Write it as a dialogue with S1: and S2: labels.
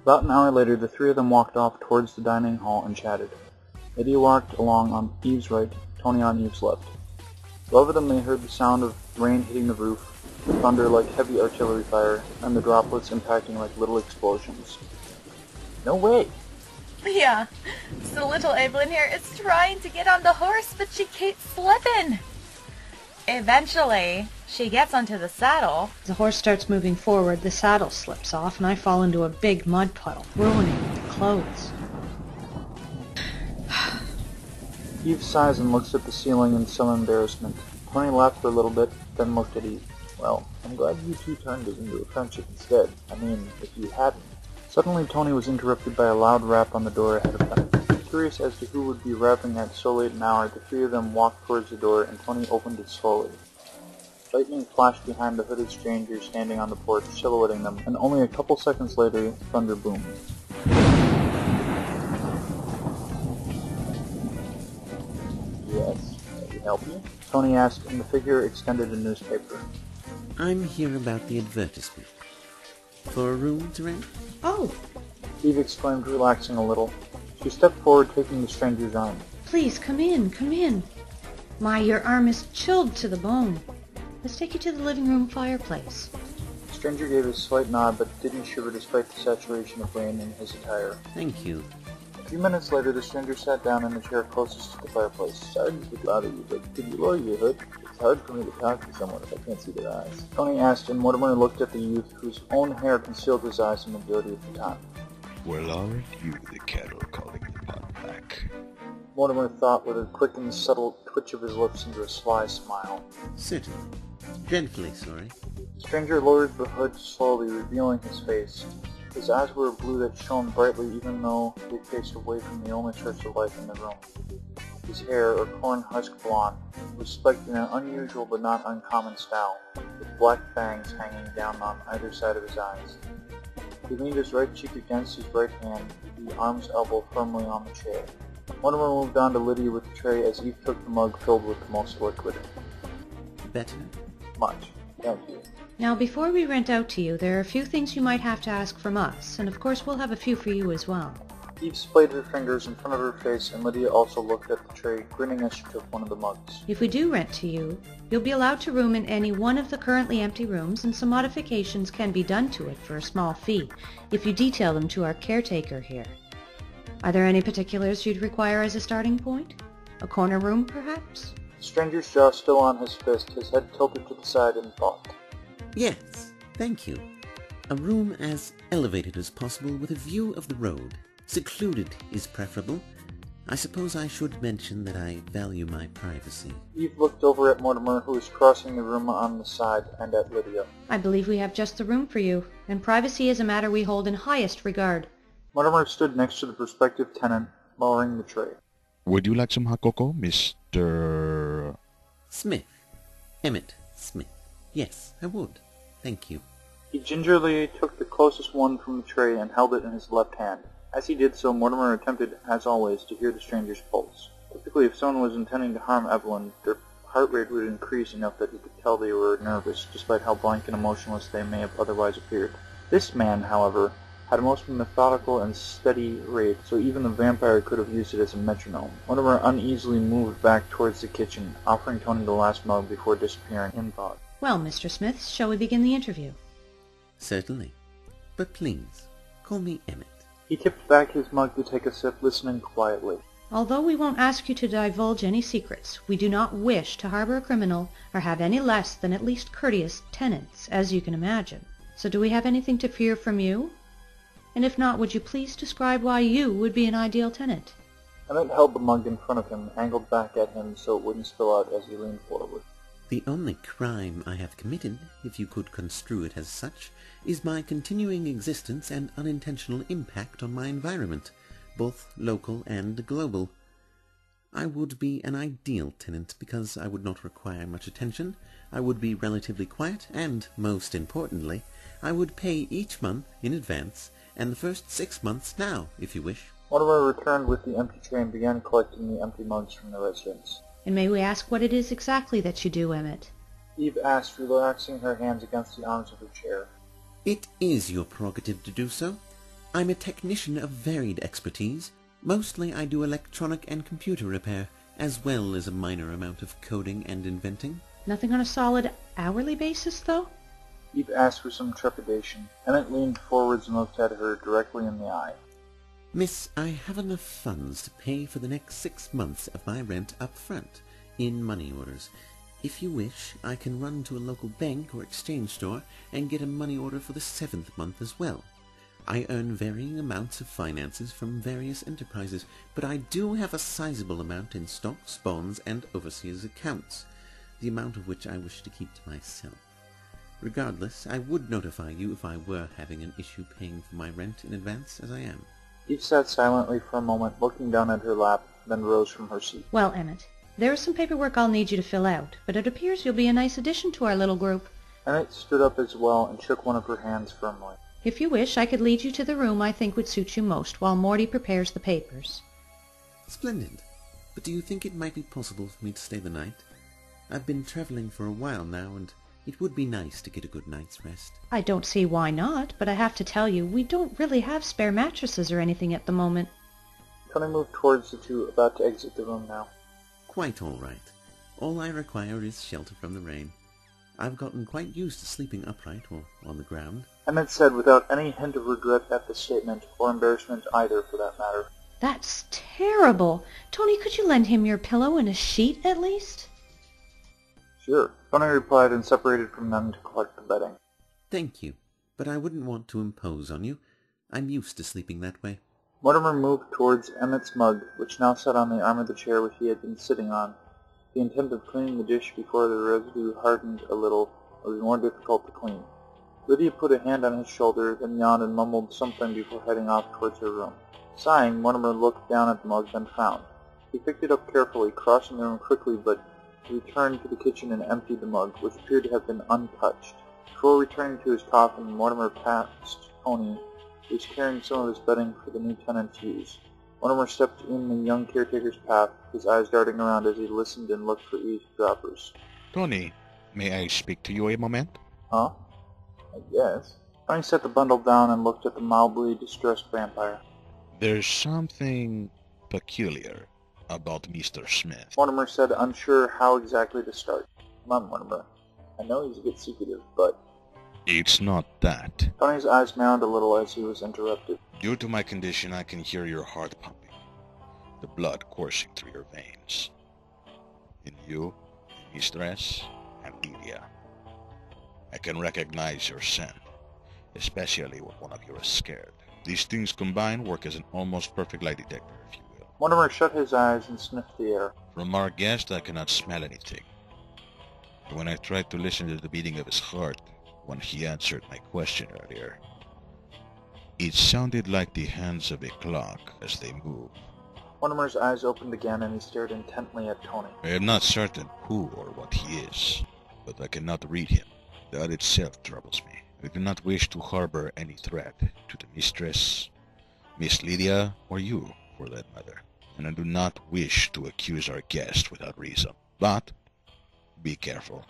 S1: About an hour later, the three of them walked off towards the dining hall and chatted. Lydia walked along on Eve's right, Tony on Eve's left. Above them they heard the sound of rain hitting the roof, thunder like heavy artillery fire, and the droplets impacting like little explosions. No way!
S2: Yeah, so little Evelyn here is trying to get on the horse, but she keeps slipping. Eventually, she gets onto the saddle.
S3: The horse starts moving forward, the saddle slips off, and I fall into a big mud puddle, ruining the clothes.
S1: Eve sighs and looks at the ceiling in some embarrassment. Tony laughed for a little bit, then looked at Eve. Well, I'm glad you two turned it into a friendship instead. I mean, if you hadn't. Suddenly Tony was interrupted by a loud rap on the door ahead of them. Curious as to who would be rapping at so late an hour, the three of them walked towards the door, and Tony opened it slowly. Lightning flashed behind the hooded stranger standing on the porch, silhouetting them, and only a couple seconds later, thunder boomed. Yes, can I help you? Tony asked, and the figure extended a newspaper.
S4: I'm here about the advertisement. For a room to rent?
S3: Oh!
S1: Eve exclaimed, relaxing a little. She stepped forward, taking the stranger's arm.
S3: Please, come in, come in. My, your arm is chilled to the bone. Let's take you to the living room fireplace.
S1: The stranger gave a slight nod, but didn't shiver despite the saturation of rain in his attire.
S4: Thank you.
S1: A few minutes later, the stranger sat down in the chair closest to the fireplace. Sorry to speak loud at you, but could you lower your hood? It's hard for me to talk to someone if I can't see their eyes. Tony asked, and Mortimer looked at the youth, whose own hair concealed his eyes the majority of the time.
S5: Well, aren't you the cattle calling the pot black?
S1: Mortimer thought with a quick and subtle twitch of his lips into a sly smile.
S4: Certainly. Dreadfully sorry.
S1: The stranger lowered the hood slowly, revealing his face. His eyes were a blue that shone brightly even though they faced away from the only source of light in the room. His hair, or corn husk blonde, was spiked in an unusual but not uncommon style, with black fangs hanging down on either side of his eyes. He leaned his right cheek against his right hand, the arm's elbow firmly on the chair. Mortimer moved on to Lydia with the tray as Eve took the mug filled with the most liquid.
S4: Better?
S1: Much. Thank you.
S3: Now, before we rent out to you, there are a few things you might have to ask from us, and of course we'll have a few for you as well.
S1: Eve splayed her fingers in front of her face, and Lydia also looked at the tray, grinning as she took one of the mugs.
S3: If we do rent to you, you'll be allowed to room in any one of the currently empty rooms, and some modifications can be done to it for a small fee, if you detail them to our caretaker here. Are there any particulars you'd require as a starting point? A corner room, perhaps?
S1: The stranger's jaw still on his fist, his head tilted to the side in thought.
S4: Yes, thank you. A room as elevated as possible with a view of the road. Secluded is preferable. I suppose I should mention that I value my privacy.
S1: Eve looked over at Mortimer, who was crossing the room on the side, and at Lydia.
S3: I believe we have just the room for you, and privacy is a matter we hold in highest regard.
S1: Mortimer stood next to the prospective tenant, lowering the tray.
S5: Would you like some hot cocoa, Mr.
S4: Smith. Emmett Smith. Yes, I would. Thank you.
S1: He gingerly took the closest one from the tray and held it in his left hand. As he did so, Mortimer attempted, as always, to hear the stranger's pulse. Typically, if someone was intending to harm Evelyn, their heart rate would increase enough that he could tell they were nervous, despite how blank and emotionless they may have otherwise appeared. This man, however, had a most methodical and steady rate, so even the vampire could have used it as a metronome. Mortimer uneasily moved back towards the kitchen, offering Tony the last mug before disappearing in thought.
S3: Well, Mr. Smith, shall we begin the interview?
S4: Certainly. But please, call me Emmett.
S1: He tipped back his mug to take a sip, listening quietly.
S3: Although we won't ask you to divulge any secrets, we do not wish to harbor a criminal or have any less than at least courteous tenants, as you can imagine. So do we have anything to fear from you? And if not, would you please describe why you would be an ideal tenant?
S1: Emmett held the mug in front of him, angled back at him so it wouldn't spill out as he leaned forward.
S4: The only crime I have committed, if you could construe it as such, is my continuing existence and unintentional impact on my environment, both local and global. I would be an ideal tenant because I would not require much attention, I would be relatively quiet, and, most importantly, I would pay each month in advance, and the first 6 months now, if you wish.
S1: Mortimer returned with the empty tray and began collecting the empty mugs from the residents.
S3: And may we ask what it is exactly that you do, Emmett?
S1: Eve asked, relaxing her hands against the arms of her chair.
S4: It is your prerogative to do so. I'm a technician of varied expertise. Mostly I do electronic and computer repair, as well as a minor amount of coding and inventing.
S3: Nothing on a solid hourly basis, though?
S1: Eve asked with some trepidation. Emmett leaned forwards and looked at her directly in the eye.
S4: Miss, I have enough funds to pay for the next 6 months of my rent up front, in money orders. If you wish, I can run to a local bank or exchange store and get a money order for the 7th month as well. I earn varying amounts of finances from various enterprises, but I do have a sizable amount in stocks, bonds, and overseas accounts, the amount of which I wish to keep to myself. Regardless, I would notify you if I were having an issue paying for my rent in advance, as I am.
S1: Eve sat silently for a moment, looking down at her lap, then rose from her seat.
S3: Well, Emmett, there is some paperwork I'll need you to fill out, but it appears you'll be a nice addition to our little group.
S1: Emmett stood up as well and shook one of her hands firmly.
S3: If you wish, I could lead you to the room I think would suit you most, while Morty prepares the papers.
S4: Splendid. But do you think it might be possible for me to stay the night? I've been traveling for a while now, and it would be nice to get a good night's rest.
S3: I don't see why not, but I have to tell you, we don't really have spare mattresses or anything at the moment.
S1: Tony moved towards the two, about to exit the room now.
S4: Quite all right. All I require is shelter from the rain. I've gotten quite used to sleeping upright or on the ground.
S1: Emmett said without any hint of regret at the statement, or embarrassment either for that matter.
S3: That's terrible. Tony, could you lend him your pillow and a sheet at least?
S1: Sure, Tony replied and separated from them to collect the bedding.
S4: Thank you, but I wouldn't want to impose on you. I'm used to sleeping that way.
S1: Mortimer moved towards Emmett's mug, which now sat on the arm of the chair which he had been sitting on. The intent of cleaning the dish before the residue hardened a little was more difficult to clean. Lydia put a hand on his shoulder, then yawned and mumbled something before heading off towards her room. Sighing, Mortimer looked down at the mug, then frowned. He picked it up carefully, crossing the room quickly, but returned to the kitchen and emptied the mug, which appeared to have been untouched. Before returning to his coffin, Mortimer passed Tony, who was carrying some of his bedding for the new tenant's use. Mortimer stepped in the young caretaker's path, his eyes darting around as he listened and looked for eavesdroppers.
S5: Tony, may I speak to you a moment?
S1: Huh? I guess. Tony set the bundle down and looked at the mildly distressed vampire.
S5: There's something peculiar about Mr. Smith.
S1: Mortimer said, unsure how exactly to start. Come on, Mortimer. I know he's a bit secretive, but...
S5: It's not that.
S1: Tony's eyes narrowed a little as he was interrupted.
S5: Due to my condition, I can hear your heart pumping, the blood coursing through your veins. In you, Mistress, and Lydia. I can recognize your scent, especially when one of you is scared. These things combined work as an almost perfect lie detector, if you will.
S1: Mortimer shut his eyes and sniffed the air.
S5: From our guest, I cannot smell anything. But when I tried to listen to the beating of his heart, when he answered my question earlier, it sounded like the hands of a clock as they move.
S1: Mortimer's eyes opened again and he stared intently at Tony.
S5: I am not certain who or what he is, but I cannot read him. That itself troubles me. I do not wish to harbor any threat to the mistress, Miss Lydia, or you, for that matter. And I do not wish to accuse our guest without reason. But, be careful.